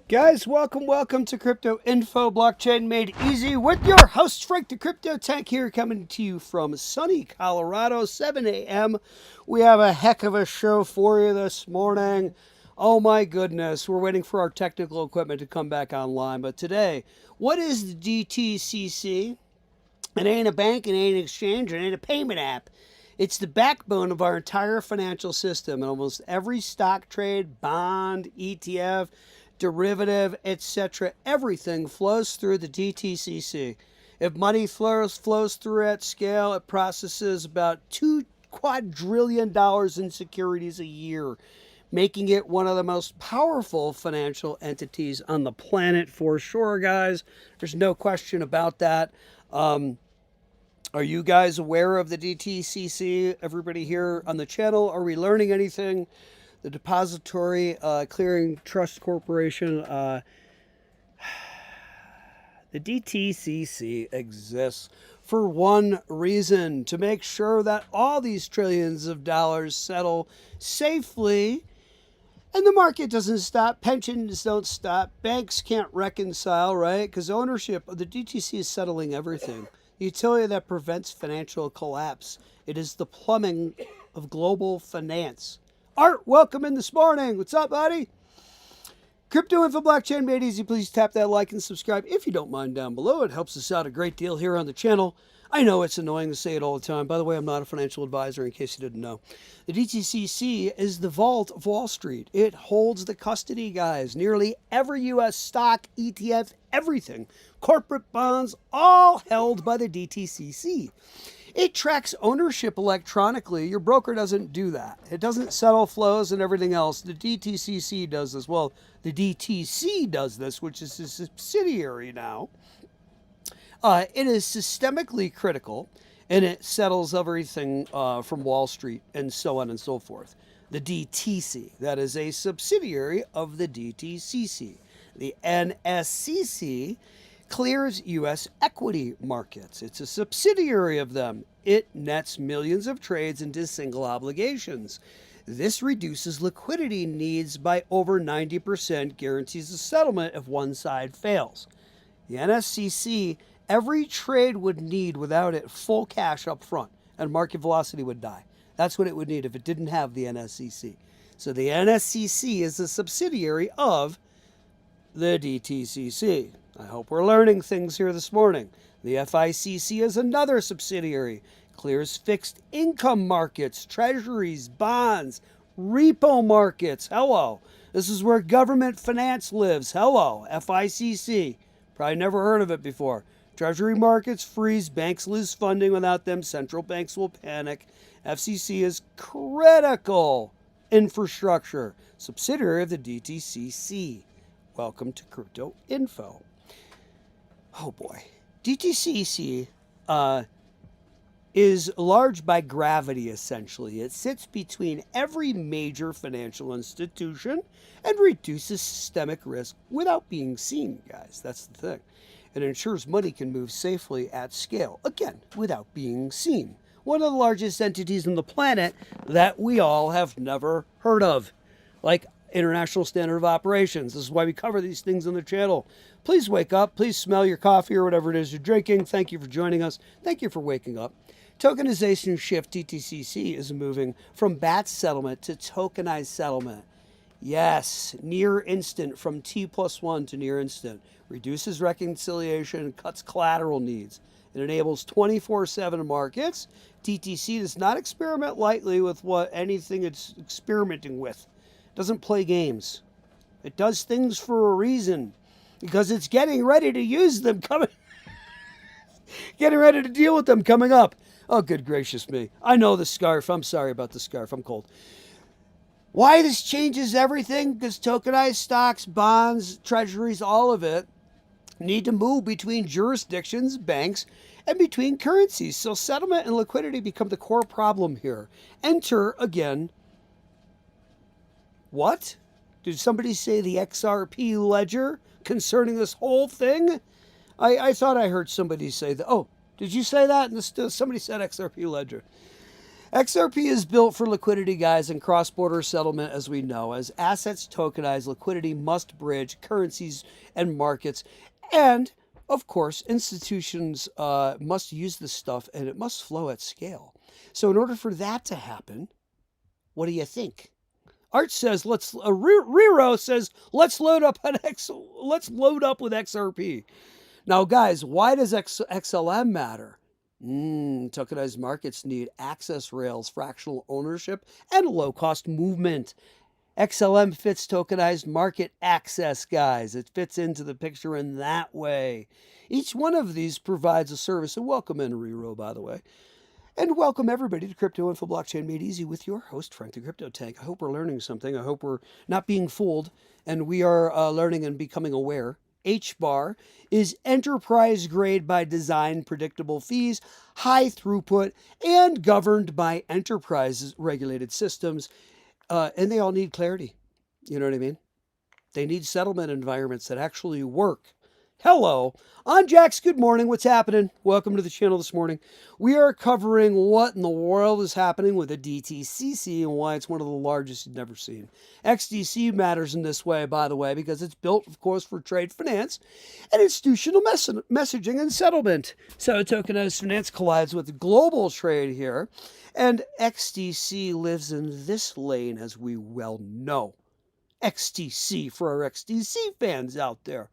Guys, welcome to Crypto Info Blockchain Made Easy with your host, Frank the Crypto Tank, here coming to you from sunny Colorado, 7 a.m. We have a heck of a show for you this morning. Oh my goodness, we're waiting for our technical equipment to come back online. But today, what is the DTCC? It ain't a bank, it ain't an exchange, it ain't a payment app. It's the backbone of our entire financial system, and almost every stock trade, bond, ETF, derivative, etc., everything flows through the DTCC. If money flows through at scale, it processes about $2 quadrillion in securities a year, making it one of the most powerful financial entities on the planet for sure, guys. There's no question about that. Are you guys aware of the DTCC? Everybody here on the channel, are we learning anything? The Depository Clearing Trust Corporation, the DTCC exists for one reason: to make sure that all these trillions of dollars settle safely. And the market doesn't stop, pensions don't stop, banks can't reconcile, right? Because ownership of the DTC is settling everything. The utility that prevents financial collapse. It is the plumbing of global finance. Art, welcome in this morning. What's up, buddy? Crypto Info Blockchain Made Easy. Please tap that like and subscribe if you don't mind down below. It helps us out a great deal here on the channel. I know it's annoying to say it all the time. By the way, I'm not a financial advisor, in case you didn't know. The DTCC is the vault of Wall Street. It holds the custody, guys. Nearly every U.S. stock, ETF, everything, corporate bonds, all held by the DTCC. It tracks ownership electronically. Your broker doesn't do that. It doesn't settle flows and everything else. The DTCC does this. Well, the DTC does this, which is a subsidiary now. It is systemically critical, and it settles everything from Wall Street and so on and so forth. The DTC, that is a subsidiary of the DTCC. The NSCC clears U.S. equity markets. It's a subsidiary of them. It nets millions of trades into single obligations. This reduces liquidity needs by over 90%, guarantees a settlement if one side fails. The NSCC, every trade would need, without it, full cash up front, and market velocity would die. That's what it would need if it didn't have the NSCC. So the NSCC is a subsidiary of the DTCC. I hope we're learning things here this morning. The FICC is another subsidiary. Clears fixed income markets, treasuries, bonds, repo markets. Hello. This is where government finance lives. Hello, FICC. Probably never heard of it before. Treasury markets freeze, banks lose funding. Without them, central banks will panic. FCC is critical infrastructure, subsidiary of the DTCC. Welcome to Crypto Info. Oh boy. DTCC is large by gravity, essentially. It sits between every major financial institution and reduces systemic risk without being seen, guys. That's the thing. It ensures money can move safely at scale, again, without being seen. One of the largest entities on the planet that we all have never heard of, like International Standard of Operations. This is why we cover these things on the channel. Please wake up. Please smell your coffee or whatever it is you're drinking. Thank you for joining us. Thank you for waking up. Tokenization shift, DTCC, is moving from batch settlement to tokenized settlement. Yes, near instant, from T+1 to near instant. Reduces reconciliation and cuts collateral needs. It enables 24/7 markets. DTC does not experiment lightly with anything it's experimenting with. It doesn't play games. It does things for a reason, because it's getting ready to use them getting ready to deal with them coming up. Oh, good gracious me. I know the scarf. I'm sorry about the scarf. I'm cold. Why this changes everything? Because tokenized stocks, bonds, treasuries, all of it need to move between jurisdictions, banks, and between currencies. So settlement and liquidity become the core problem here. Enter, again, what? Did somebody say the XRP ledger concerning this whole thing? I thought I heard somebody say that. Oh, did you say that? Somebody said XRP ledger. XRP is built for liquidity, guys, and cross-border settlement, as we know. As assets tokenize, liquidity must bridge currencies and markets. And, of course, institutions must use this stuff, and it must flow at scale. So in order for that to happen, what do you think? Art says, Rero says, let's load up with XRP. Now, guys, why does XLM matter? Tokenized markets need access rails, fractional ownership, and low-cost movement. XLM fits tokenized market access, guys. It fits into the picture in that way. Each one of these provides a service. And welcome in, Rero, by the way. And welcome everybody to Crypto Info Blockchain Made Easy with your host, Frank the Crypto Tank. I hope we're learning something. I hope we're not being fooled, and we are learning and becoming aware. HBAR is enterprise grade by design, predictable fees, high throughput, and governed by enterprise regulated systems. And they all need clarity. You know what I mean? They need settlement environments that actually work. Hello, I'm Jax. Good morning. What's happening? Welcome to the channel this morning. We are covering what in the world is happening with the DTCC and why it's one of the largest you've never seen. XDC matters in this way, by the way, because it's built, of course, for trade finance and institutional messaging and settlement. So tokenized finance collides with global trade here, and XDC lives in this lane, as we well know. XDC for our XDC fans out there.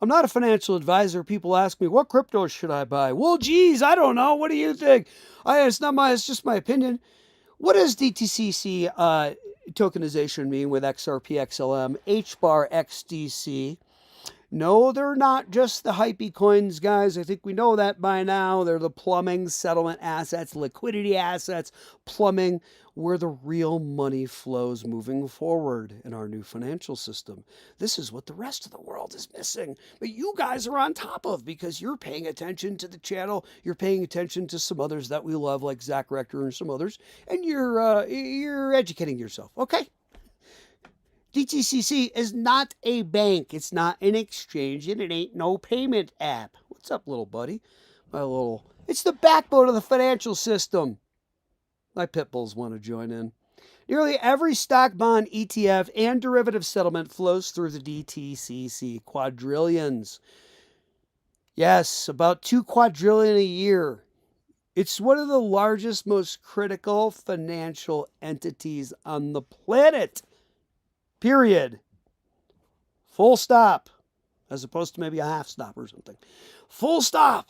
I'm not a financial advisor. People ask me, what crypto should I buy? Well, geez, I don't know. What do you think? It's just my opinion. What does DTCC tokenization mean with XRP, XLM, HBAR, XDC? No, they're not just the hypey coins, guys. I think we know that by now. They're the plumbing, settlement assets, liquidity assets, plumbing, where the real money flows moving forward in our new financial system. This is what the rest of the world is missing. But you guys are on top of because you're paying attention to the channel. You're paying attention to some others that we love, like Zach Rector and some others. And you're educating yourself. Okay? DTCC is not a bank. It's not an exchange, and it ain't no payment app. What's up, little buddy? It's the backbone of the financial system. My pit bulls want to join in. Nearly every stock, bond, ETF, and derivative settlement flows through the DTCC. Quadrillions. Yes, about 2 quadrillion a year. It's one of the largest, most critical financial entities on the planet. Period. Full stop. As opposed to maybe a half stop or something. Full stop.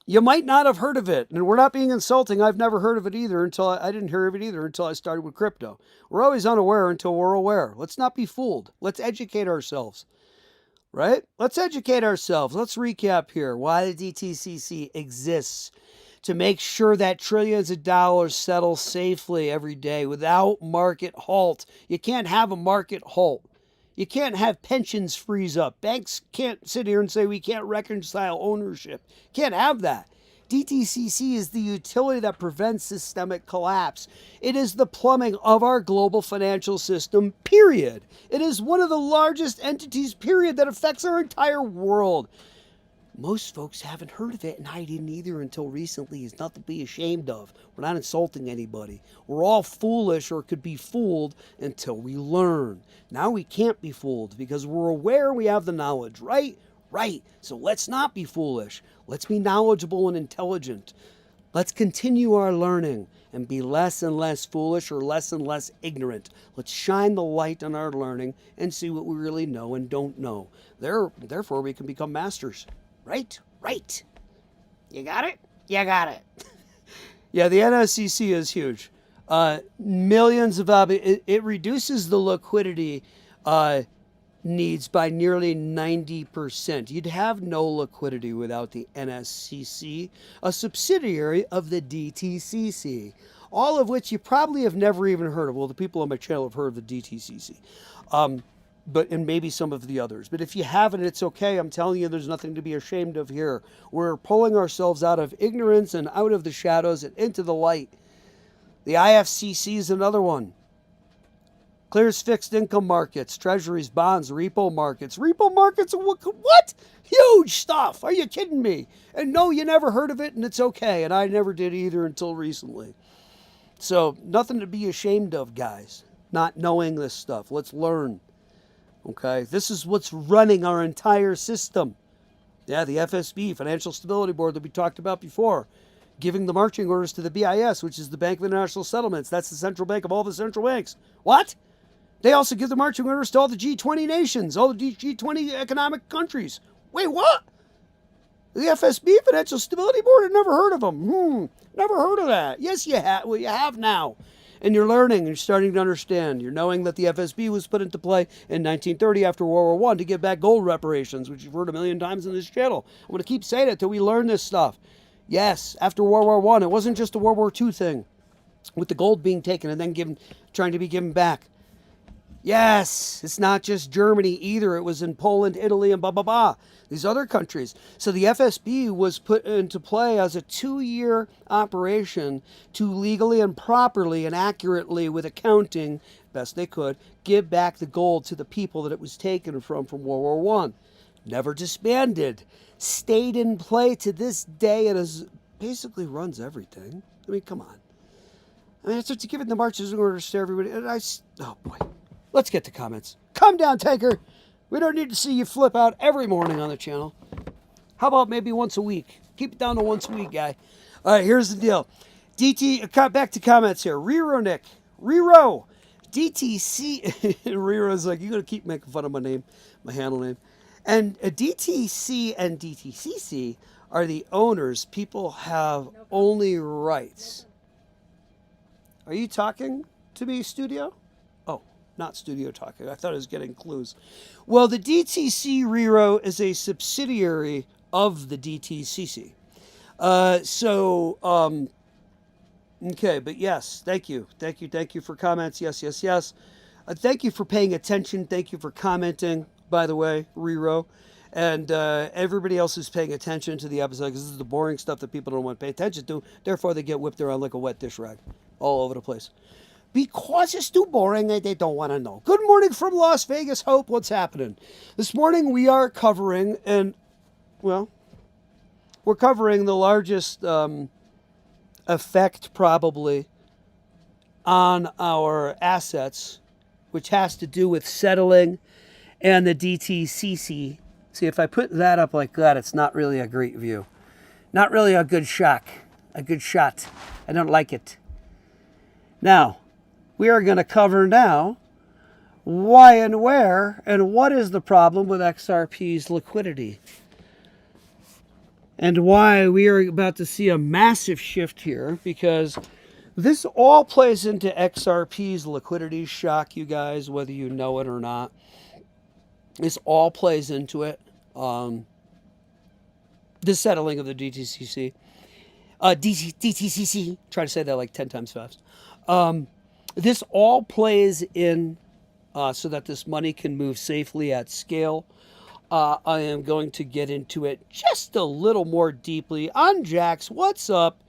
You might not have heard of it. And we're not being insulting. I've never heard of it either until I didn't hear of it either until I started with crypto. We're always unaware until we're aware. Let's not be fooled. Let's educate ourselves. Right? Let's educate ourselves. Let's recap here why the DTCC exists. To make sure that trillions of dollars settle safely every day without market halt. You can't have a market halt. You can't have pensions freeze up. Banks can't sit here and say we can't reconcile ownership. Can't have that. DTCC is the utility that prevents systemic collapse. It is the plumbing of our global financial system, period. It is one of the largest entities, period, that affects our entire world. Most folks haven't heard of it, and I didn't either until recently. It's nothing to be ashamed of. We're not insulting anybody. We're all foolish or could be fooled until we learn. Now we can't be fooled because we're aware we have the knowledge, right? Right. So let's not be foolish. Let's be knowledgeable and intelligent. Let's continue our learning and be less and less foolish or less and less ignorant. Let's shine the light on our learning and see what we really know and don't know. Therefore, we can become masters. Right? Right. You got it? You got it. Yeah, the NSCC is huge. Millions of it reduces the liquidity needs by nearly 90%. You'd have no liquidity without the NSCC, a subsidiary of the DTCC, all of which you probably have never even heard of. Well, the people on my channel have heard of the DTCC. And maybe some of the others. But if you haven't, it's okay. I'm telling you, there's nothing to be ashamed of here. We're pulling ourselves out of ignorance and out of the shadows and into the light. The IFCC is another one. Clears fixed income markets, treasuries, bonds, repo markets. Repo markets, what? Huge stuff. Are you kidding me? And no, you never heard of it, and it's okay. And I never did either until recently. So nothing to be ashamed of, guys. Not knowing this stuff. Let's learn. Okay? This is what's running our entire system. Yeah, the FSB, Financial Stability Board that we talked about before, giving the marching orders to the BIS, which is the Bank of International Settlements. That's the central bank of all the central banks. What? They also give the marching orders to all the G20 nations, all the G20 economic countries. Wait, what? The FSB, Financial Stability Board? I've never heard of them. Never heard of that. Yes, you have. Well, you have now. And you're learning, you're starting to understand. You're knowing that the FSB was put into play in 1930 after World War I to give back gold reparations, which you've heard a million times in this channel. I'm going to keep saying it till we learn this stuff. Yes, after World War I, it wasn't just a World War II thing with the gold being taken and then trying to be given back. Yes, it's not just Germany either. It was in Poland, Italy, and blah, blah, blah. These other countries. So the FSB was put into play as a 2-year operation to legally and properly and accurately, with accounting, best they could, give back the gold to the people that it was taken from World War I. Never disbanded. Stayed in play to this day and is basically runs everything. I mean, come on. I mean, it's to give it the marching orders to everybody. And oh boy. Let's get to comments. Calm down, Tanker. We don't need to see you flip out every morning on the channel. How about maybe once a week? Keep it down to once a week, guy. All right, here's the deal. Back to comments here. Rero Nick. Rero. DTC. Rero's like, you're going to keep making fun of my name, my handle name. And DTC and DTCC are the owners. People have only rights. Are you talking to me, studio? Not studio talking. I thought I was getting clues. Well, the DTC Rero is a subsidiary of the DTCC. Okay, but yes, thank you. Thank you for comments. Yes. Thank you for paying attention. Thank you for commenting, by the way, Rero. And everybody else who's paying attention to the episode, because this is the boring stuff that people don't want to pay attention to. Therefore, they get whipped around like a wet dish rag all over the place. Because it's too boring and they don't want to know. Good morning from Las Vegas. Hope, what's happening? This morning we are covering, we're covering the largest effect probably on our assets, which has to do with settling and the DTCC. See, if I put that up like that, it's not really a great view. Not really a good shot. I don't like it. Now, we are going to cover now why and where and what is the problem with XRP's liquidity. And why we are about to see a massive shift here, because this all plays into XRP's liquidity shock, you guys, whether you know it or not. This all plays into it. The settling of the DTCC. DTCC. Try to say that like 10 times fast. This all plays in so that this money can move safely at scale. I am going to get into it just a little more deeply. On Jax, what's up?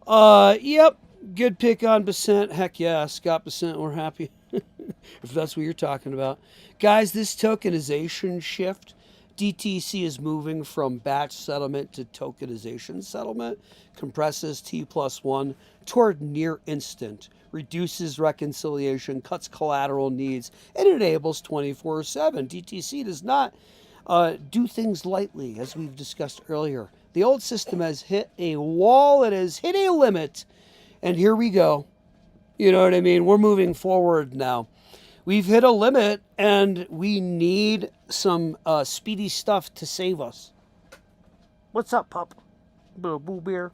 Yep, good pick on Bessent. Heck yeah, Scott Bessent, we're happy. If that's what you're talking about. Guys, this tokenization shift, DTC is moving from batch settlement to tokenization settlement, compresses T+1 toward near instant, reduces reconciliation, cuts collateral needs, and enables 24/7. DTC does not do things lightly, as we've discussed earlier. The old system has hit a wall, it has hit a limit, and here we go. You know what I mean? We're moving forward now. We've hit a limit, and we need some speedy stuff to save us. What's up, pup? Boo beer.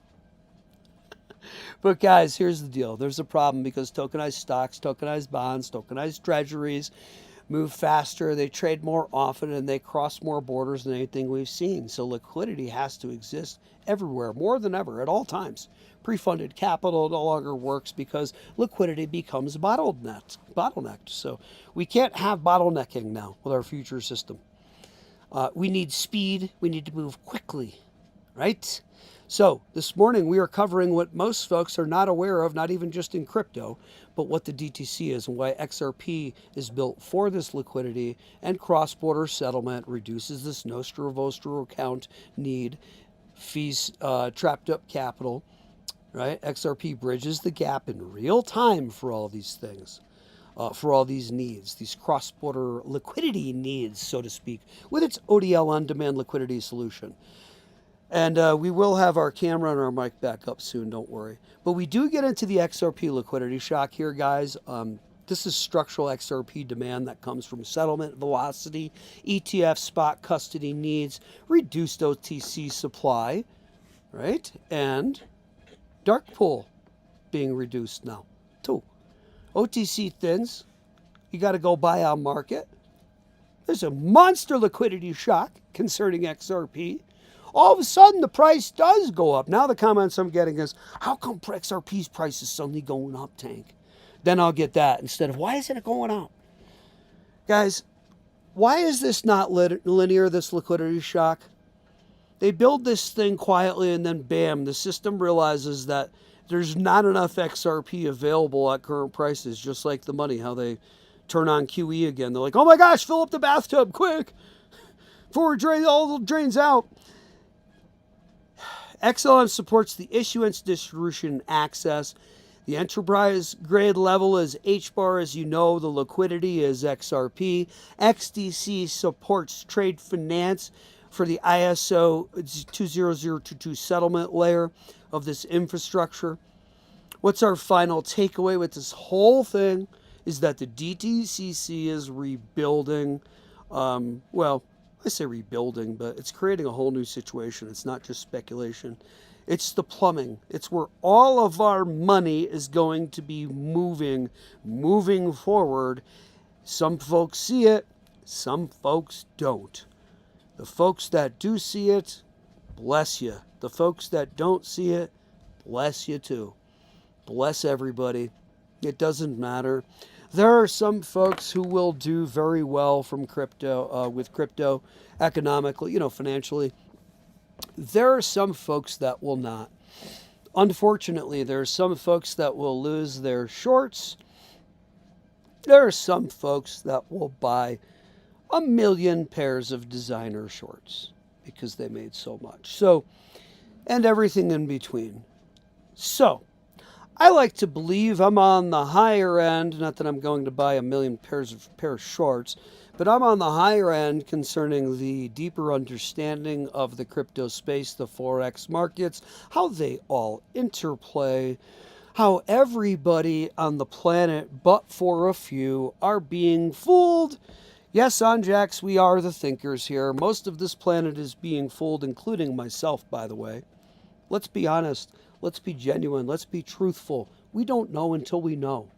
But guys, here's the deal. There's a problem because tokenized stocks, tokenized bonds, tokenized treasuries move faster, they trade more often, and they cross more borders than anything we've seen. So liquidity has to exist everywhere, more than ever, at all times. Pre-funded capital no longer works because liquidity becomes bottlenecked. So we can't have bottlenecking now with our future system. We need speed. We need to move quickly, right? So this morning we are covering what most folks are not aware of, not even just in crypto, but what the DTC is and why XRP is built for this liquidity and cross-border settlement, reduces this nostro vostro account need, fees, trapped up capital, right? XRP bridges the gap in real time for all these things. For all these needs, these cross-border liquidity needs, so to speak, with its ODL on-demand liquidity solution. And we will have our camera and our mic back up soon, don't worry. But we do get into the XRP liquidity shock here, guys. This is structural XRP demand that comes from settlement velocity, ETF spot custody needs, reduced OTC supply, right? And dark pool being reduced now, too. OTC thins, you got to go buy on market. There's a monster liquidity shock concerning XRP. All of a sudden, the price does go up. Now the comments I'm getting is, how come XRP's price is suddenly going up, Tank? Then I'll get that instead of, why isn't it going up? Guys, why is this not linear, this liquidity shock? They build this thing quietly and then bam, the system realizes that there's not enough XRP available at current prices, just like the money, how they turn on QE again. They're like, oh my gosh, fill up the bathtub quick before all the drains out. XLM supports the issuance, distribution, and access. The enterprise grade level is HBAR, as you know. The liquidity is XRP. XDC supports trade finance for the ISO 20022 settlement layer of this infrastructure. What's our final takeaway with this whole thing is that the DTCC is rebuilding. I say rebuilding, but it's creating a whole new situation. It's not just speculation. It's the plumbing. It's where all of our money is going to be moving forward. Some folks see it, some folks don't. The folks that do see it, bless you. The folks that don't see it, bless you too. Bless everybody. It doesn't matter. There are some folks who will do very well from crypto, with crypto economically, financially. There are some folks that will not. Unfortunately, there are some folks that will lose their shorts. There are some folks that will buy 1 million pairs of designer shorts because they made so much. So, and everything in between. So, I like to believe I'm on the higher end, not that I'm going to buy 1 million pairs of shorts, but I'm on the higher end concerning the deeper understanding of the crypto space, the Forex markets, how they all interplay, how everybody on the planet, but for a few, are being fooled. Yes, Anjax, we are the thinkers here. Most of this planet is being fooled, including myself, by the way. Let's be honest. Let's be genuine. Let's be truthful. We don't know until we know.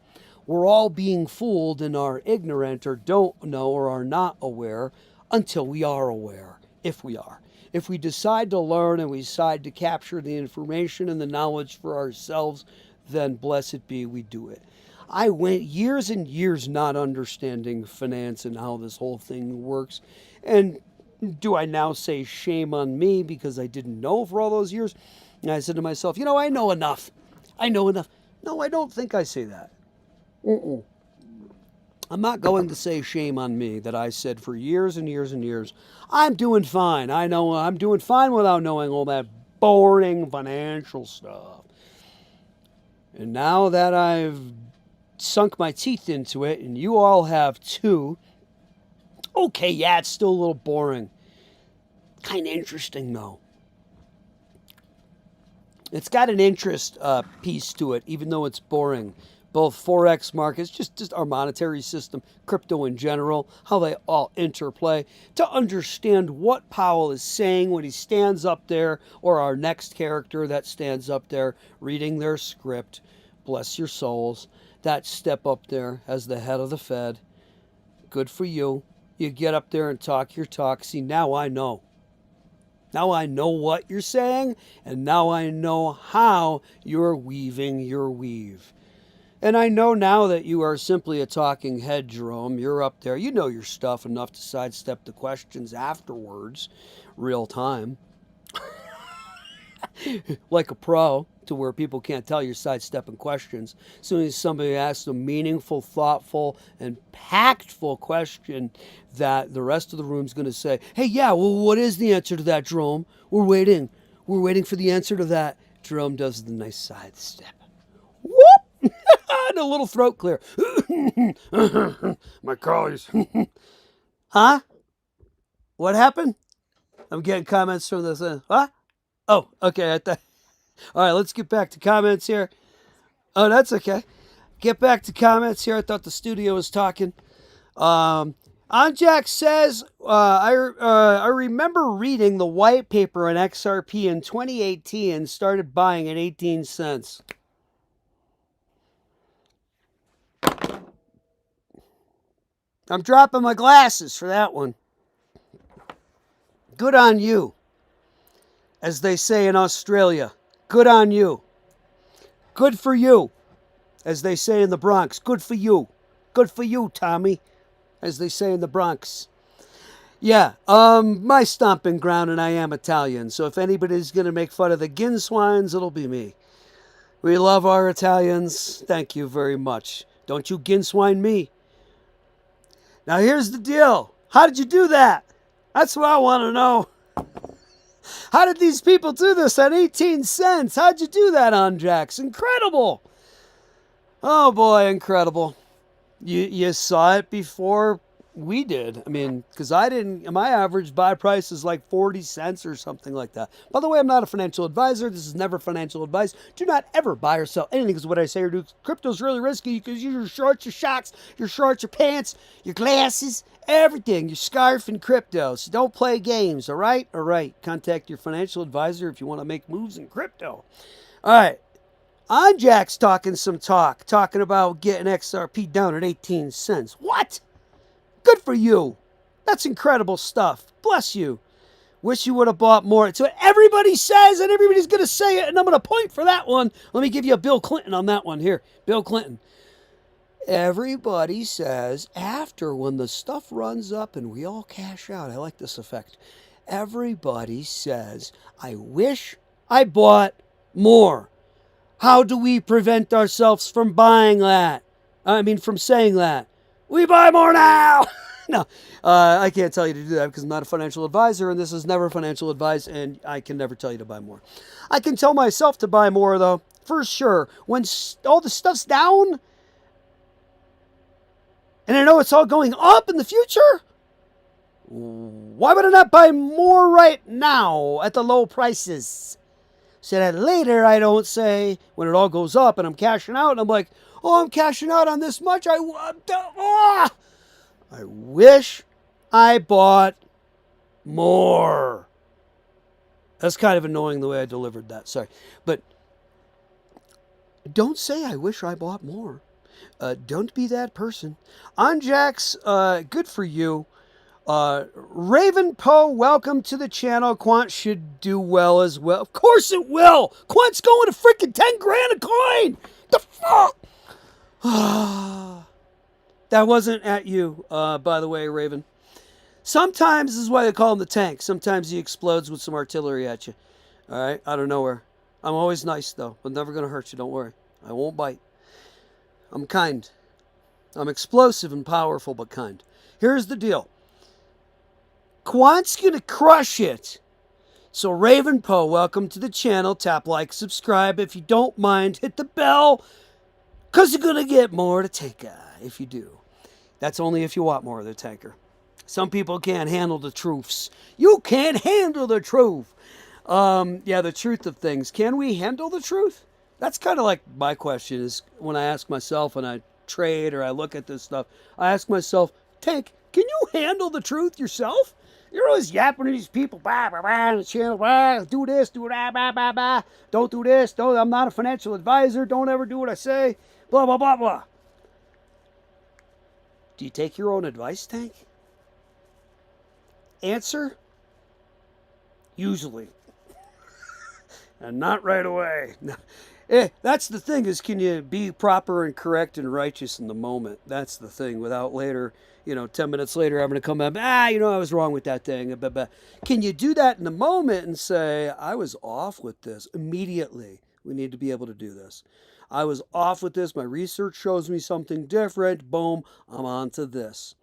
We're all being fooled and are ignorant or don't know or are not aware until we are aware, if we are. If we decide to learn and we decide to capture the information and the knowledge for ourselves, then blessed be, we do it. I went years and years not understanding finance and how this whole thing works. And do I now say shame on me because I didn't know for all those years? And I said to myself, I know enough. I know enough. No, I don't think I say that. I'm not going to say shame on me that I said for years and years and years, I'm doing fine. I know I'm doing fine without knowing all that boring financial stuff. And now that I've sunk my teeth into it, and you all have too, okay, yeah, it's still a little boring. Kind of interesting, though. It's got an interest piece to it, even though it's boring. Both Forex markets, just our monetary system, crypto in general, how they all interplay, to understand what Powell is saying when he stands up there, or our next character that stands up there reading their script, bless your souls, that step up there as the head of the Fed. Good for you. You get up there and talk your talk. See, now I know. Now I know what you're saying, and now I know how you're weaving your weave. And I know now that you are simply a talking head, Jerome. You're up there. You know your stuff enough to sidestep the questions afterwards, real time. like a pro, to where people can't tell you're sidestepping questions. As soon as somebody asks a meaningful, thoughtful, and impactful question, that the rest of the room's going to say, hey, yeah, well, what is the answer to that, Jerome? We're waiting. We're waiting for the answer to that. Jerome does the nice sidestep. Whoop! And a little throat clear. My colleagues. Huh? What happened? I'm getting comments from this. Huh? Oh, okay. All right, let's get back to comments here. Oh, that's okay. Get back to comments here. I thought the studio was talking. Anjac says, I remember reading the white paper on XRP in 2018 and started buying at 18 cents. I'm dropping my glasses for that one. Good on you, as they say in Australia. Good on you. Good for you, as they say in the Bronx. Good for you. Good for you, Tommy, as they say in the Bronx. Yeah, my stomping ground, and I am Italian, so if anybody's going to make fun of the Ginswines, it'll be me. We love our Italians. Thank you very much. Don't you Ginswine me. Now here's the deal. How did you do that? That's what I want to know. How did these people do this at 18 cents? How'd you do that, Anjax? Incredible. Oh boy, incredible. You saw it before we did. I mean, because I didn't, my average buy price is like 40 cents or something like that. By the way, I'm not a financial advisor. This is never financial advice. Do not ever buy or sell anything, is what I say or do. Crypto's really risky. You can use your shorts, your shocks, your shorts, your pants, your glasses, everything, your scarf in crypto. So don't play games, all right? All right. Contact your financial advisor if you want to make moves in crypto. All right. Anjax talking about getting XRP down at 18 cents. What? Good for you. That's incredible stuff. Bless you. Wish you would have bought more. It's what everybody says, and everybody's going to say it, and I'm going to point for that one. Let me give you a Bill Clinton on that one here. Bill Clinton. Everybody says after, when the stuff runs up and we all cash out, I like this effect. Everybody says, I wish I bought more. How do we prevent ourselves from buying that? From saying that. We buy more now. No, I can't tell you to do that because I'm not a financial advisor, and this is never financial advice, and I can never tell you to buy more. I can tell myself to buy more, though, for sure. When all the stuff's down, and I know it's all going up in the future, why would I not buy more right now at the low prices? So that later I don't say, when it all goes up and I'm cashing out, and I'm like, oh, I'm cashing out on this much. I wish I bought more. That's kind of annoying the way I delivered that. Sorry. But don't say I wish I bought more. Don't be that person. Anjax, good for you. Raven Poe, welcome to the channel. Quant should do well as well. Of course it will. Quant's going to freaking 10 grand a coin. The fuck? That wasn't at you, by the way, Raven. Sometimes this is why they call him the tank. Sometimes he explodes with some artillery at you. All right, out of nowhere. I'm always nice, though. I'm never going to hurt you. Don't worry. I won't bite. I'm kind. I'm explosive and powerful, but kind. Here's the deal. Quant's going to crush it. So Raven Poe, welcome to the channel. Tap like, subscribe. If you don't mind, hit the bell, because you're going to get more to take if you do. That's only if you want more of the tanker. Some people can't handle the truths. You can't handle the truth. Yeah, the truth of things. Can we handle the truth? That's kind of like my question is when I ask myself when I trade or I look at this stuff, I ask myself, Tank, can you handle the truth yourself? You're always yapping to these people, bah, bah, bah, on the channel, bah, do this, do that, bah, bah, bah. Don't do this, I'm not a financial advisor, don't ever do what I say, blah, blah, blah, blah. Do you take your own advice, Tank? Answer? Usually. And not right away. That's the thing is, can you be proper and correct and righteous in the moment? That's the thing without later, 10 minutes later, I'm going to come up, I was wrong with that thing. Can you do that in the moment and say, I was off with this immediately? We need to be able to do this. I was off with this. My research shows me something different. Boom, I'm on to this.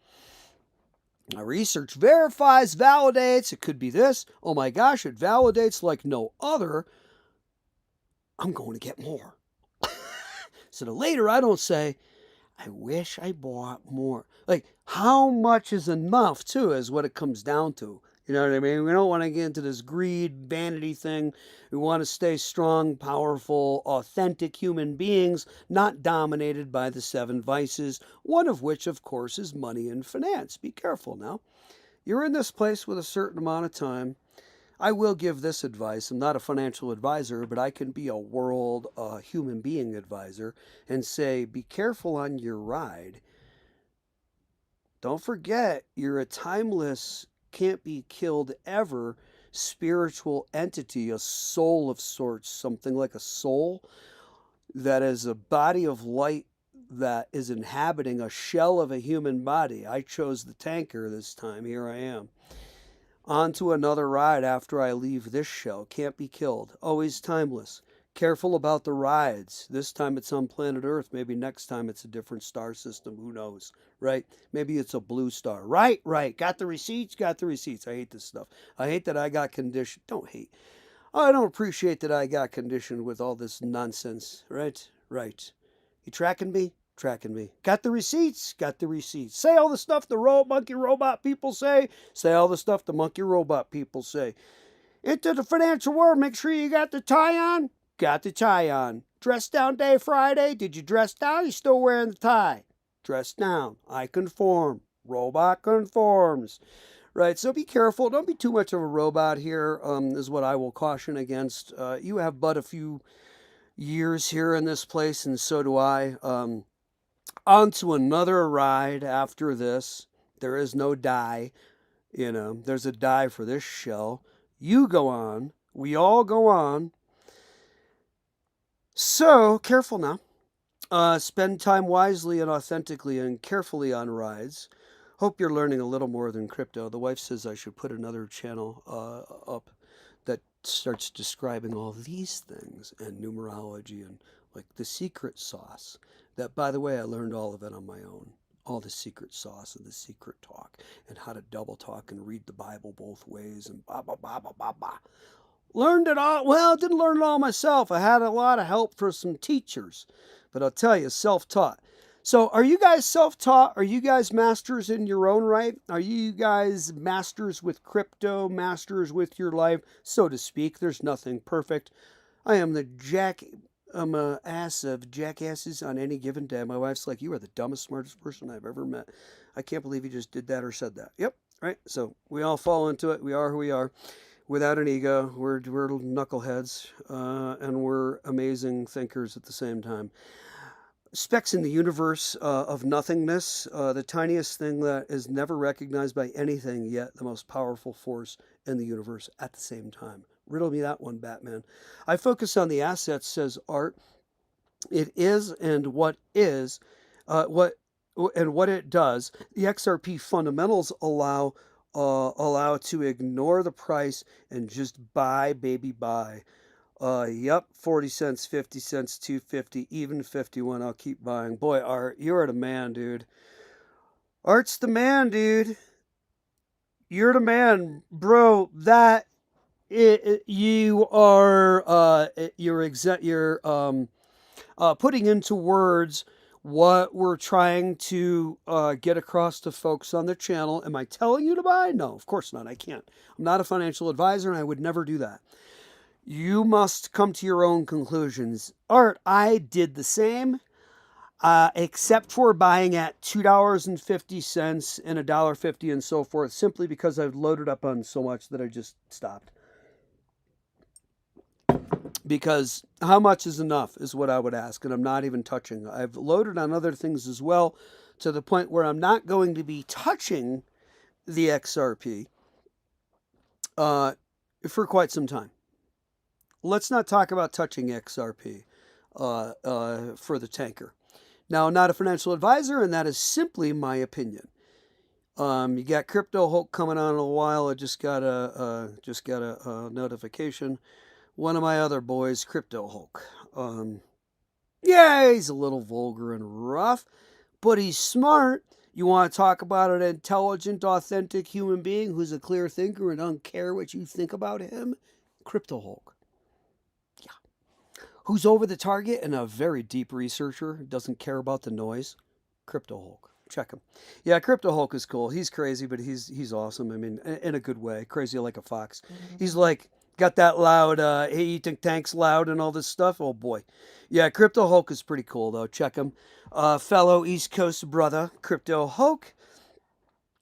My research verifies, validates. It could be this. Oh my gosh, it validates like no other. I'm going to get more. So the later I don't say, I wish I bought more. Like, how much is enough, too, is what it comes down to. You know what I mean? We don't want to get into this greed, vanity thing. We want to stay strong, powerful, authentic human beings, not dominated by the seven vices, one of which, of course, is money and finance. Be careful now. You're in this place with a certain amount of time. I will give this advice. I'm not a financial advisor, but I can be a world human being advisor and say, be careful on your ride. Don't forget, you're a timeless, can't be killed ever spiritual entity, a soul of sorts, something like a soul that is a body of light that is inhabiting a shell of a human body. I chose the tanker this time. Here I am. On to another ride after I leave this shell. Can't be killed. Always timeless. Careful about the rides. This time it's on planet Earth. Maybe next time it's a different star system. Who knows? Right? Maybe it's a blue star. Right, right. Got the receipts? Got the receipts. I hate this stuff. I hate that I got conditioned. Don't hate. I don't appreciate that I got conditioned with all this nonsense. Right? Right. You tracking me? Tracking me. Got the receipts? Got the receipts. Say all the stuff the monkey robot people say. Say all the stuff the monkey robot people say. Into the financial world, make sure you got the tie on. Got the tie on. Dress down day Friday. Did you dress down? You still wearing the tie? Dress down. I conform. Robot conforms. Right, so be careful. Don't be too much of a robot here, is what I will caution against. You have but a few years here in this place, and so do I. On to another ride after this. There is no die. There's a die for this shell. You go on. We all go on. So, careful now. Spend time wisely and authentically and carefully on rides. Hope you're learning a little more than crypto. The wife says I should put another channel up that starts describing all these things and numerology and like the secret sauce. That, by the way, I learned all of it on my own. All the secret sauce and the secret talk and how to double talk and read the Bible both ways and blah, blah, blah, blah, blah, blah. Learned it all. Well, I didn't learn it all myself. I had a lot of help from some teachers. But I'll tell you, self-taught. So are you guys self-taught? Are you guys masters in your own right? Are you guys masters with crypto, masters with your life, so to speak? There's nothing perfect. I am I'm an ass of jackasses on any given day. My wife's like, you are the dumbest, smartest person I've ever met. I can't believe you just did that or said that. Yep, right? So we all fall into it. We are who we are. Without an ego, we're knuckleheads, and we're amazing thinkers at the same time. Specks in the universe of nothingness, the tiniest thing that is never recognized by anything, yet the most powerful force in the universe at the same time. Riddle me that one, Batman. I focus on the assets, says Art. It is and what is, what it does. The XRP fundamentals allow to ignore the price and just buy, baby, buy. Yep, 40 cents, 50 cents, 250, even 51. I'll keep buying. Boy, Art, you're the man, dude. Art's the man, dude. You're the man, bro. You are you're putting into words what we're trying to get across to folks on the channel. Am I telling you to buy? No, of course not. I can't. I'm not a financial advisor, and I would never do that. You must come to your own conclusions. Art, I did the same, except for buying at $2.50 and $1.50 and so forth, simply because I've loaded up on so much that I just stopped. Because how much is enough is what I would ask, and I'm not even touching. I've loaded on other things as well to the point where I'm not going to be touching the XRP for quite some time. Let's not talk about touching XRP. for the tanker. Now, I'm not a financial advisor, and that is simply my opinion. You got Crypto Hulk coming on in a while. I just got a notification. One of my other boys, Crypto Hulk. Yeah, he's a little vulgar and rough, but he's smart. You want to talk about an intelligent, authentic human being who's a clear thinker and doesn't care what you think about him? Crypto Hulk. Yeah. Who's over the target and a very deep researcher, doesn't care about the noise? Crypto Hulk. Check him. Yeah, Crypto Hulk is cool. He's crazy, but he's awesome. I mean, in a good way. Crazy like a fox. He's like got that loud, hey, you think tanks loud and all this stuff? Oh boy. Yeah, Crypto Hulk is pretty cool though. Check him. Fellow East Coast brother, Crypto Hulk.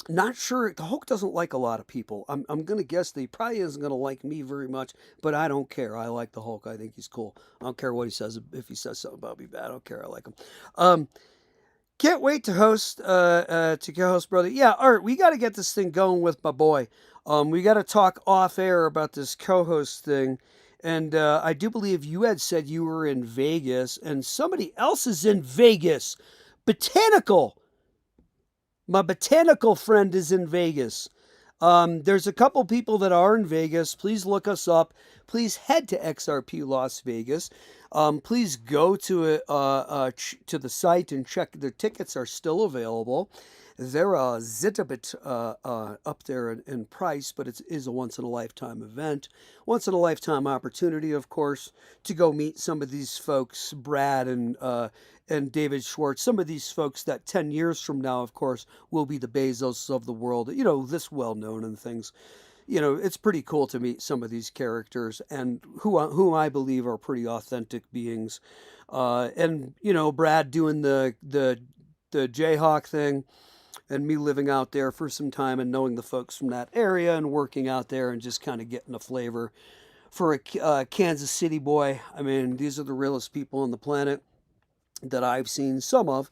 Not sure. The Hulk doesn't like a lot of people. I'm gonna guess that he probably isn't gonna like me very much, but I don't care. I like the Hulk. I think he's cool. I don't care what he says. If he says something about me bad, I don't care. I like him. Can't wait to host, to co-host, brother. Yeah, Art, we got to get this thing going with my boy. We got to talk off air about this co-host thing. And I do believe you had said you were in Vegas, and somebody else is in Vegas. Botanical. My botanical friend is in Vegas. There's a couple people that are in Vegas. Please look us up. Please head to XRP Las Vegas. Please go to it to the site and check. The tickets are still available. They're a bit up there in price, but it is a once-in-a-lifetime event. Once-in-a-lifetime opportunity, of course, to go meet some of these folks, Brad and David Schwartz, some of these folks that 10 years from now, of course, will be the Bezos of the world, this well-known and things. It's pretty cool to meet some of these characters and who I believe are pretty authentic beings. And Brad doing the Jayhawk thing, and me living out there for some time and knowing the folks from that area and working out there and just kind of getting a flavor for a Kansas City boy. I mean, these are the realest people on the planet that I've seen some of.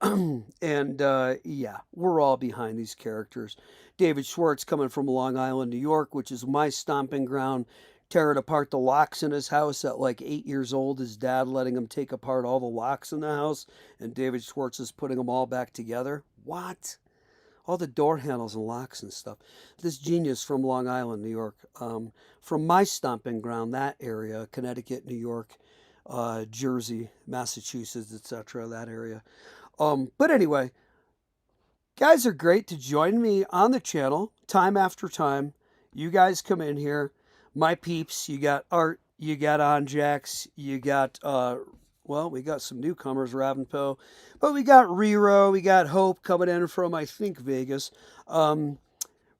And yeah, we're all behind these characters. David Schwartz coming from Long Island, New York, which is my stomping ground, tearing apart the locks in his house at like 8 years old. His dad letting him take apart all the locks in the house, and David Schwartz is putting them all back together. What? All the door handles and locks and stuff. This genius from Long Island, New York, from my stomping ground, that area, Connecticut, New York, Jersey, Massachusetts, etc., that area. But anyway, guys are great to join me on the channel time after time. You guys come in here, my peeps. You got Art, you got Onjax, you got we got some newcomers, Ravenpo, but we got Rero, we got Hope coming in from, I think, Vegas.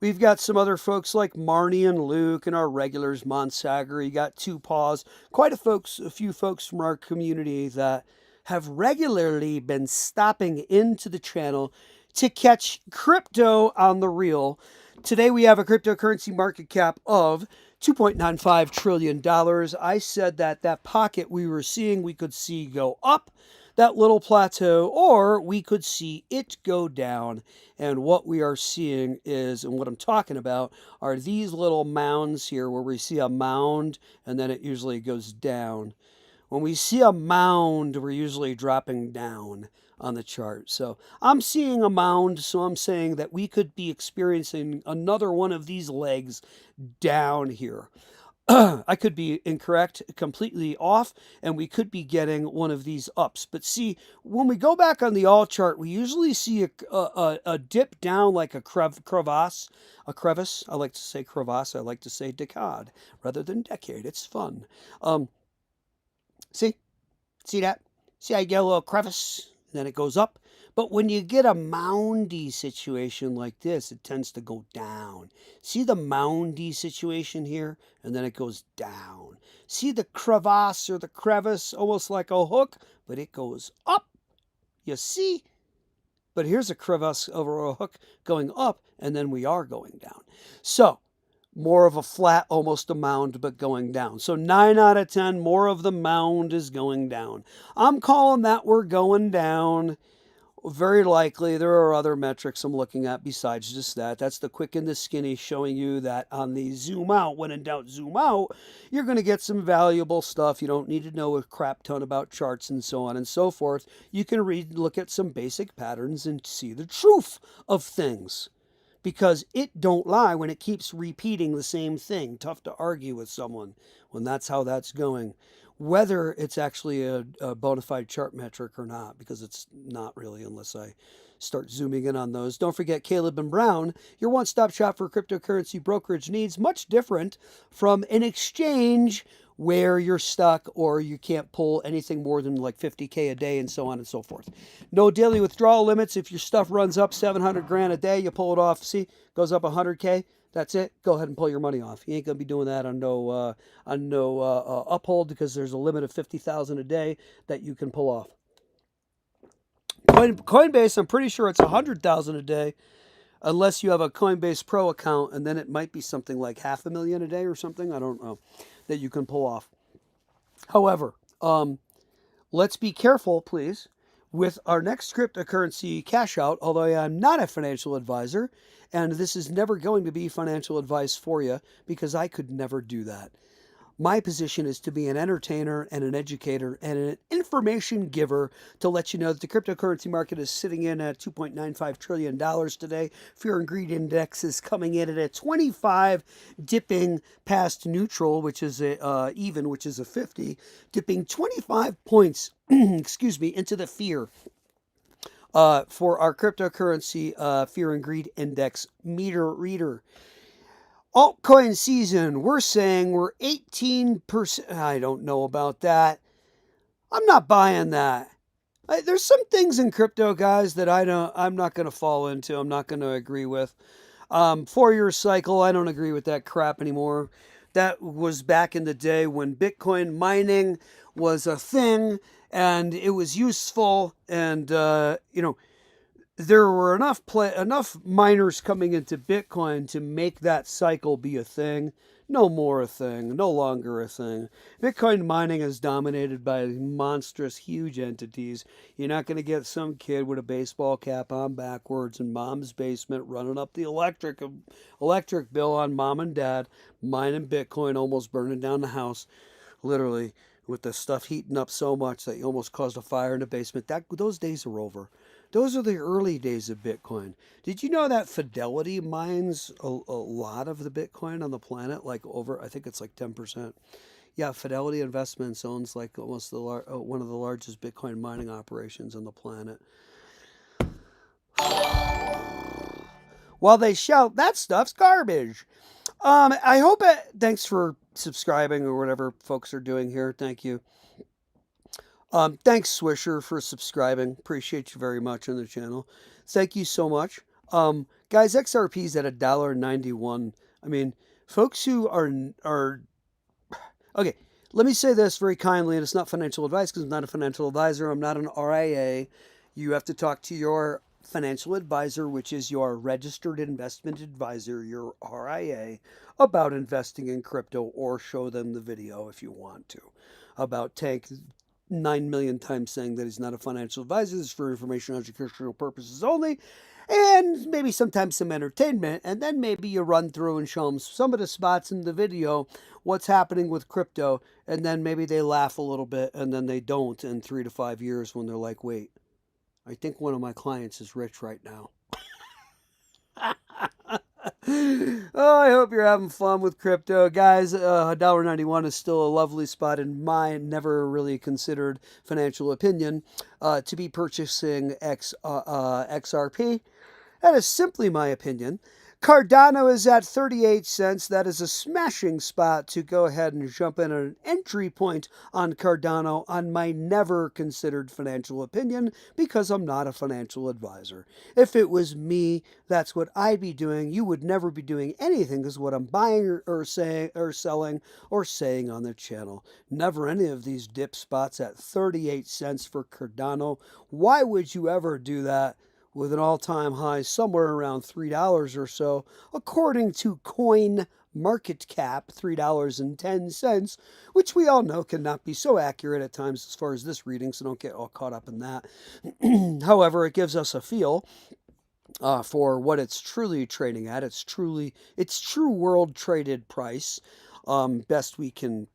We've got some other folks like Marnie and Luke and our regulars, Monsager. You got Two Paws, quite a few folks from our community that have regularly been stopping into the channel to catch crypto on the reel. Today we have a cryptocurrency market cap of $2.95 trillion. I said that pocket we were seeing, we could see go up, that little plateau, or we could see it go down. And what we are seeing is, and what I'm talking about, are these little mounds here where we see a mound and then it usually goes down. When we see a mound, we're usually dropping down on the chart. So I'm seeing a mound, so I'm saying that we could be experiencing another one of these legs down here. I could be incorrect, completely off, and we could be getting one of these ups. But see, when we go back on the all chart, we usually see a dip down like a crevasse. A crevice. I like to say crevasse. I like to say decade rather than decade. It's fun. See that? See, I get a little crevice, and then it goes up. But when you get a moundy situation like this, it tends to go down. See the moundy situation here? And then it goes down. See the crevasse or the crevice, almost like a hook, but it goes up. You see? But here's a crevasse over a hook going up, and then we are going down. So, more of a flat, almost a mound, but going down. So 9 out of 10, more of the mound is going down. I'm calling that we're going down. Very likely there are other metrics I'm looking at besides just that. That's the quick and the skinny showing you that on the zoom out, when in doubt, zoom out, you're going to get some valuable stuff. You don't need to know a crap ton about charts and so on and so forth. You can look at some basic patterns and see the truth of things, because it don't lie when it keeps repeating the same thing. Tough to argue with someone when that's how that's going, whether it's actually a bona fide chart metric or not, because it's not really unless I start zooming in on those. Don't forget Caleb and Brown, your one-stop shop for cryptocurrency brokerage needs, much different from an exchange where you're stuck or you can't pull anything more than like 50K a day and so on and so forth. No daily withdrawal limits. If your stuff runs up 700 grand a day, you pull it off. See, goes up 100K. That's it. Go ahead and pull your money off. You ain't gonna be doing that on no uphold, because there's a limit of 50,000 a day that you can pull off. Coinbase, I'm pretty sure it's 100,000 a day, unless you have a Coinbase Pro account, and then it might be something like 500,000 a day or something. I don't know, that you can pull off. However, let's be careful, please, with our next cryptocurrency cash out. Although I'm not a financial advisor, and this is never going to be financial advice for you, because I could never do that. My position is to be an entertainer and an educator and an information giver, to let you know that the cryptocurrency market is sitting in at $2.95 trillion today. Fear and Greed Index is coming in at a 25, dipping past neutral, which is a even, which is a 50, dipping 25 points, excuse me, into the fear. For our cryptocurrency Fear and Greed Index meter reader. Altcoin season, we're saying we're 18%. I don't know about that. I'm not buying that. There's some things in crypto, guys, that I'm not going to fall into. I'm not going to agree with. 4-year cycle, I don't agree with that crap anymore. That was back in the day when Bitcoin mining was a thing and it was useful, and there were enough miners coming into Bitcoin to make that cycle be a thing. No more a thing, no longer a thing. Bitcoin mining is dominated by monstrous, huge entities. You're not going to get some kid with a baseball cap on backwards in mom's basement running up the electric bill on mom and dad, mining Bitcoin, almost burning down the house, literally, with the stuff heating up so much that you almost caused a fire in the basement. Those days are over. Those are the early days of Bitcoin. Did you know that Fidelity mines a lot of the Bitcoin on the planet? Like I think it's like 10%. Yeah, Fidelity Investments owns like almost one of the largest Bitcoin mining operations on the planet. While they shout, that stuff's garbage. I hope thanks for subscribing or whatever folks are doing here. Thank you. Thanks, Swisher, for subscribing. Appreciate you very much on the channel. Thank you so much. Guys, XRP's at $1.91. I mean, folks who are okay, let me say this very kindly, and it's not financial advice because I'm not a financial advisor. I'm not an RIA. You have to talk to your financial advisor, which is your registered investment advisor, your RIA, about investing in crypto, or show them the video if you want to about Tank 9 million times saying that he's not a financial advisor. This is for information, educational purposes only, and maybe sometimes some entertainment. And then maybe you run through and show them some of the spots in the video, what's happening with crypto, and then maybe they laugh a little bit, and then they don't in 3 to 5 years when they're like, wait, I think one of my clients is rich right now. Oh, I hope you're having fun with crypto, guys. $1.91 is still a lovely spot in my never really considered financial opinion to be purchasing XRP. That is simply my opinion. Cardano is at 38 cents. That is a smashing spot to go ahead and jump in at an entry point on Cardano, on my never considered financial opinion, because I'm not a financial advisor. If it was me, that's what I'd be doing. You would never be doing anything because what I'm buying or saying or selling or saying on the channel. Never any of these dip spots at 38 cents for Cardano. Why would you ever do that with an all-time high somewhere around $3 or so, according to Coin market cap $3.10, which we all know cannot be so accurate at times as far as this reading, so don't get all caught up in that. However, it gives us a feel for what it's truly trading at. It's true world traded price, best we can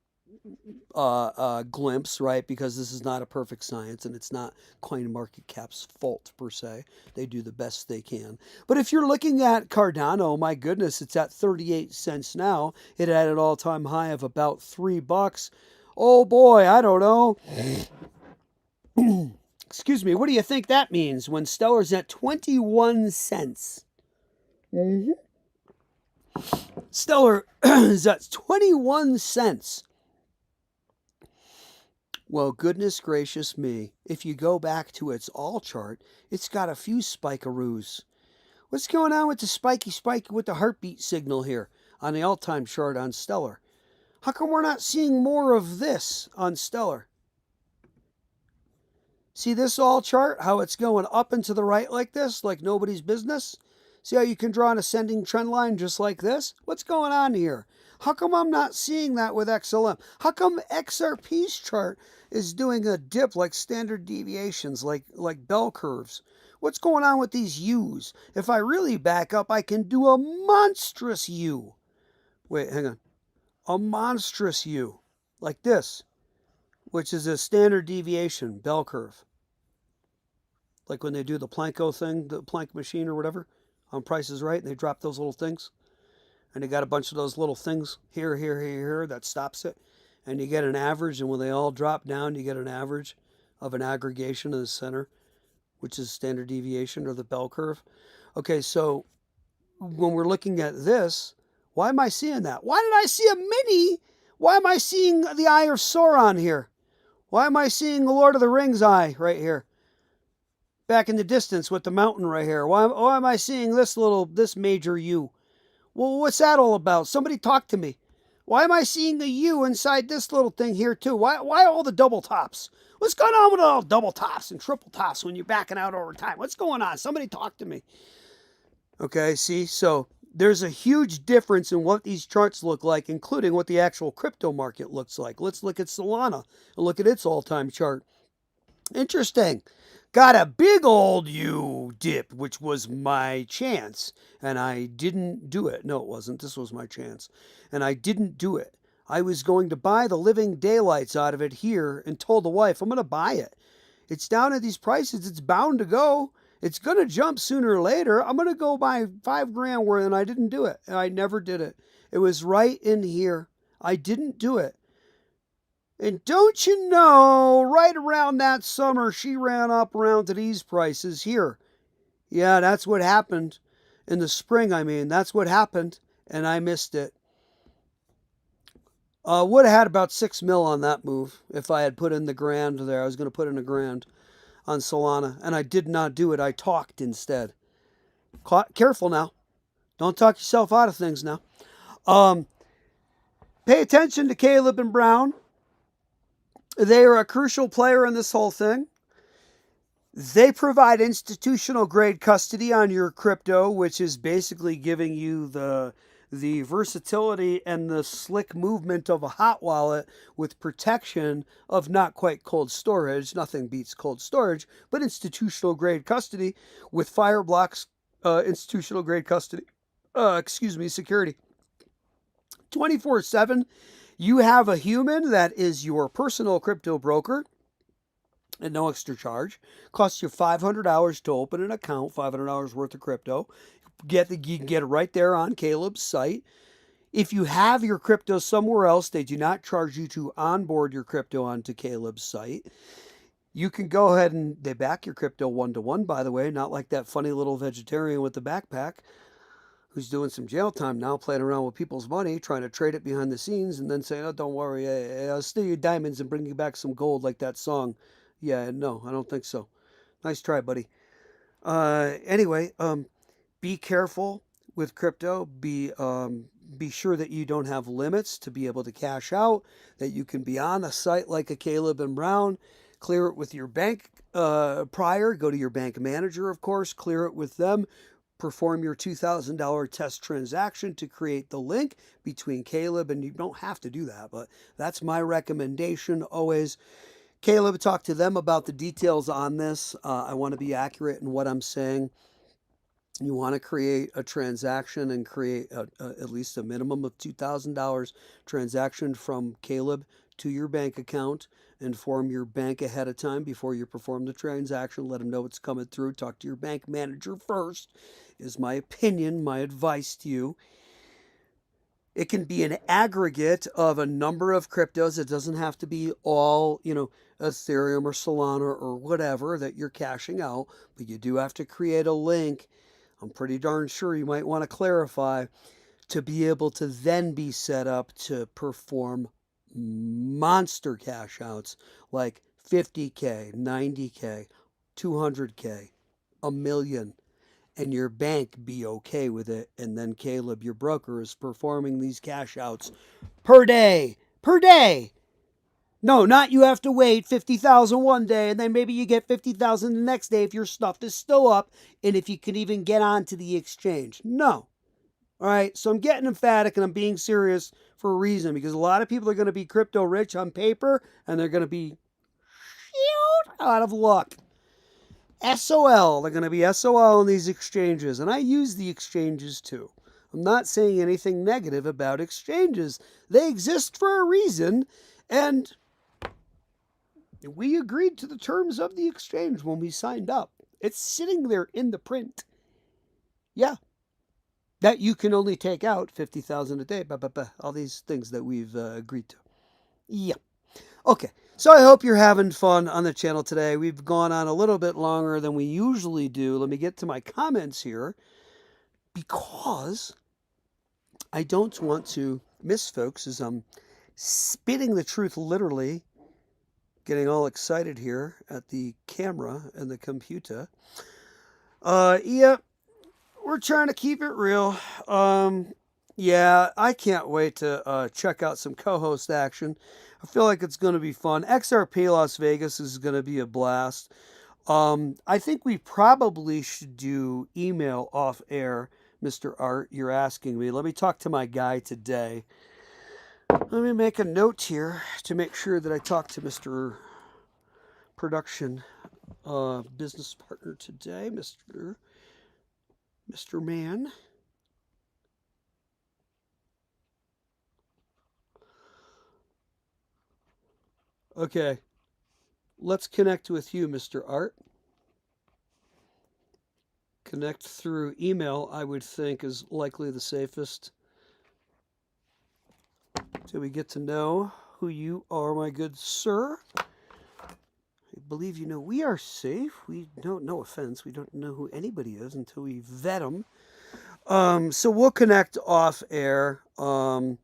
glimpse, right? Because this is not a perfect science and it's not CoinMarketCap's fault per se. They do the best they can. But if you're looking at Cardano, my goodness, it's at 38 cents now. It had an all-time high of about $3. Oh boy, I don't know. Excuse me, what do you think that means when Stellar's at 21 cents? Stellar is at 21 cents. Well, goodness gracious me, if you go back to its all chart, it's got a few spike-a-roos. What's going on with the spiky with the heartbeat signal here on the all-time chart on Stellar? How come we're not seeing more of this on Stellar? See this all chart, how it's going up and to the right like this, like nobody's business? See how you can draw an ascending trend line just like this? What's going on here? How come I'm not seeing that with XLM? How come XRP's chart is doing a dip like standard deviations, like bell curves? What's going on with these U's? If I really back up, I can do a monstrous U. Wait, hang on. A monstrous U, like this, which is a standard deviation bell curve. Like when they do the Planko thing, the Planck machine or whatever, on Price is Right, and they drop those little things. And they got a bunch of those little things here that stops it. And you get an average, and when they all drop down, you get an average of an aggregation in the center, which is standard deviation or the bell curve. Okay, so when we're looking at this, why am I seeing that? Why did I see a mini? Why am I seeing the Eye of Sauron here? Why am I seeing the Lord of the Rings eye right here? Back in the distance with the mountain right here. Why am I seeing this major U? Well, what's that all about? Somebody talk to me. Why am I seeing a U inside this little thing here too? Why all the double tops? What's going on with all double tops and triple tops when you're backing out over time? What's going on? Somebody talk to me. Okay, see? So there's a huge difference in what these charts look like, including what the actual crypto market looks like. Let's look at Solana and look at its all-time chart. Interesting. Got a big old U dip, which was my chance, and I didn't do it. No, it wasn't. This was my chance, and I didn't do it. I was going to buy the living daylights out of it here and told the wife, I'm going to buy it. It's down at these prices. It's bound to go. It's going to jump sooner or later. I'm going to go buy $5,000 worth, and I didn't do it. I never did it. It was right in here. I didn't do it. And don't you know, right around that summer, she ran up around to these prices here. Yeah, that's what happened. In the spring, I mean, that's what happened, and I missed it. Would have had about $6 million on that move if I had put in the grand there. I was going to put in a grand on Solana, and I did not do it. I talked instead. Careful now. Don't talk yourself out of things now. Pay attention to Caleb and Brown. They are a crucial player in this whole thing. They provide institutional grade custody on your crypto, which is basically giving you the versatility and the slick movement of a hot wallet with protection of not quite cold storage. Nothing beats cold storage, but institutional grade custody with Fireblocks institutional grade custody. Security. 24/7. You have a human that is your personal crypto broker at no extra charge. Costs you $500 to open an account, $500 worth of crypto. You can get it right there on Caleb's site. If you have your crypto somewhere else, they do not charge you to onboard your crypto onto Caleb's site. You can go ahead and they back your crypto one-to-one, by the way, not like that funny little vegetarian with the backpack who's doing some jail time now, playing around with people's money, trying to trade it behind the scenes, and then saying, oh, don't worry, I'll steal your diamonds and bring you back some gold like that song. Yeah, no, I don't think so. Nice try, buddy. Anyway, be careful with crypto. Be sure that you don't have limits to be able to cash out, that you can be on a site like a Caleb and Brown. Clear it with your bank prior. Go to your bank manager, of course. Clear it with them. perform your $2,000 test transaction to create the link between Caleb, and you don't have to do that, but that's my recommendation always. Caleb, talk to them about the details on this. I want to be accurate in what I'm saying. You want to create a transaction and create at least a minimum of $2,000 transaction from Caleb to your bank account. Inform your bank ahead of time before you perform the transaction. Let them know it's coming through. Talk to your bank manager first, is my opinion, my advice to you. It can be an aggregate of a number of cryptos. It doesn't have to be all, Ethereum or Solana or whatever that you're cashing out, but you do have to create a link. I'm pretty darn sure you might want to clarify to be able to then be set up to perform monster cash outs like 50K, 90K, 200K, a million, and your bank be okay with it. And then Caleb, your broker, is performing these cash outs per day. No, not you have to wait 50,000 one day and then maybe you get 50,000 the next day if your stuff is still up and if you can even get onto the exchange. No. All right, so I'm getting emphatic and I'm being serious for a reason, because a lot of people are going to be crypto rich on paper and they're going to be out of luck. SOL, they're going to be SOL in these exchanges, and I use the exchanges too. I'm not saying anything negative about exchanges. They exist for a reason, and we agreed to the terms of the exchange when we signed up. It's sitting there in the print. Yeah. That you can only take out 50,000 a day, all these things that we've agreed to. Yeah. Okay, so I hope you're having fun on the channel today. We've gone on a little bit longer than we usually do. Let me get to my comments here, because I don't want to miss folks as I'm spitting the truth literally, getting all excited here at the camera and the computer. Yeah. We're trying to keep it real. Yeah, I can't wait to check out some co-host action. I feel like it's going to be fun. XRP Las Vegas is going to be a blast. I think we probably should do email off air, Mr. Art. You're asking me. Let me talk to my guy today. Let me make a note here to make sure that I talk to Mr. Production business partner today, Mr. Man. Okay. Let's connect with you, Mr. Art. Connect through email, I would think, is likely the safest. Till we get to know who you are, my good sir. I believe you know we are safe. We don't, no offense, we don't know who anybody is until we vet them. So we'll connect off air and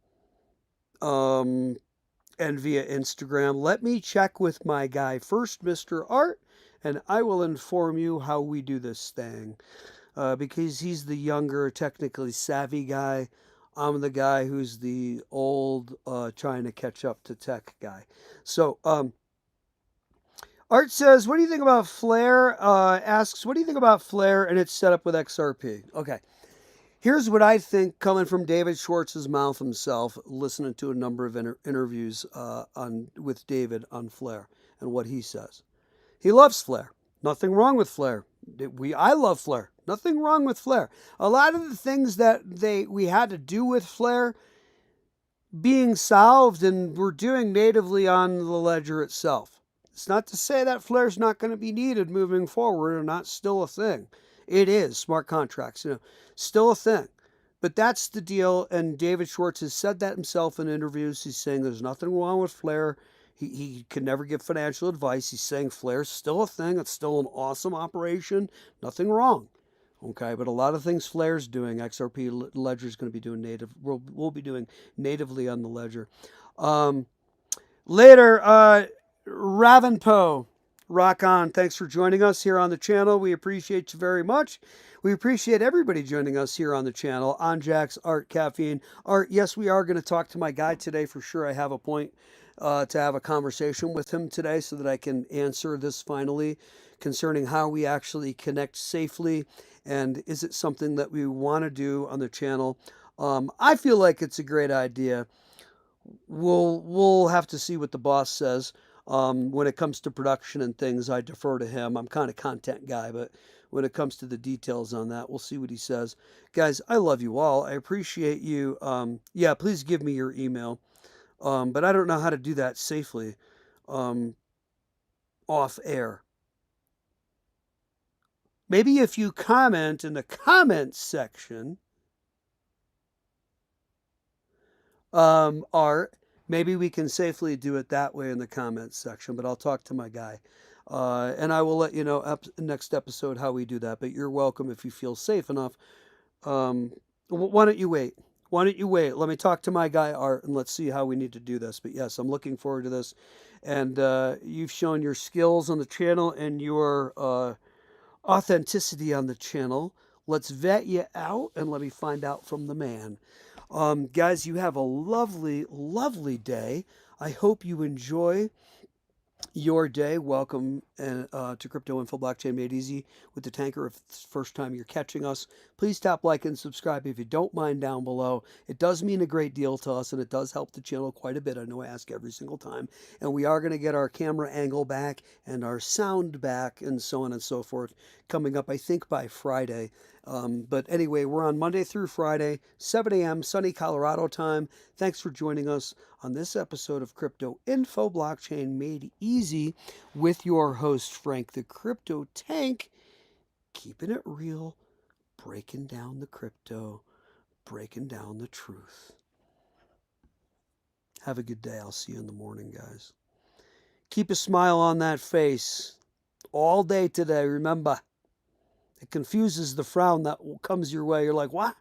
via Instagram. Let me check with my guy first, Mr. Art, and I will inform you how we do this thing. Because he's the younger, technically savvy guy. I'm the guy who's the old, trying to catch up to tech guy. So, Art says, what do you think about Flare? Asks, what do you think about Flare and its setup with XRP? Okay. Here's what I think, coming from David Schwartz's mouth himself, listening to a number of interviews with David on Flare and what he says. He loves Flare. Nothing wrong with Flare. I love Flare. Nothing wrong with Flare. A lot of the things that we had to do with Flare being solved and we're doing natively on the ledger itself. It's not to say that Flare's not going to be needed moving forward or not still a thing. It is. Smart contracts, still a thing. But that's the deal, and David Schwartz has said that himself in interviews. He's saying there's nothing wrong with Flare. He can never give financial advice. He's saying Flare's still a thing. It's still an awesome operation. Nothing wrong. Okay, but a lot of things Flare's doing, XRP Ledger is going to be doing native. We'll be doing natively on the ledger. Later, Ravenpo, rock on. Thanks for joining us here on the channel. We appreciate you very much. We appreciate everybody joining us here on the channel. On Jack's Art Caffeine. Art, yes, we are going to talk to my guy today for sure. I have a point to have a conversation with him today so that I can answer this finally concerning how we actually connect safely and is it something that we want to do on the channel. I feel like it's a great idea. We'll have to see what the boss says. When it comes to production and things, I defer to him. I'm kind of content guy, but when it comes to the details on that, we'll see what he says. Guys, I love you all. I appreciate you. Yeah, please give me your email. But I don't know how to do that safely um, off air. Maybe if you comment in the comments section, Art, maybe we can safely do it that way in the comments section, but I'll talk to my guy. And I will let you know next episode how we do that. But you're welcome if you feel safe enough. Why don't you wait? Why don't you wait? Let me talk to my guy Art and let's see how we need to do this. But yes, I'm looking forward to this. And you've shown your skills on the channel and your authenticity on the channel. Let's vet you out and let me find out from the man. Guys, you have a lovely, lovely day. I hope you enjoy your day. Welcome to Crypto Info Blockchain Made Easy with the Tanker. If it's the first time you're catching us, please tap like and subscribe if you don't mind down below. It does mean a great deal to us and it does help the channel quite a bit. I know I ask every single time. And we are going to get our camera angle back and our sound back and so on and so forth coming up, I think, by Friday. But anyway, we're on Monday through Friday, 7 a.m. sunny Colorado time. Thanks for joining us on this episode of Crypto Info Blockchain Made Easy with your host, Frank the Crypto Tank, keeping it real, breaking down the crypto, breaking down the truth. Have a good day. I'll see you in the morning, guys. Keep a smile on that face all day today. Remember, it confuses the frown that comes your way. You're like, what?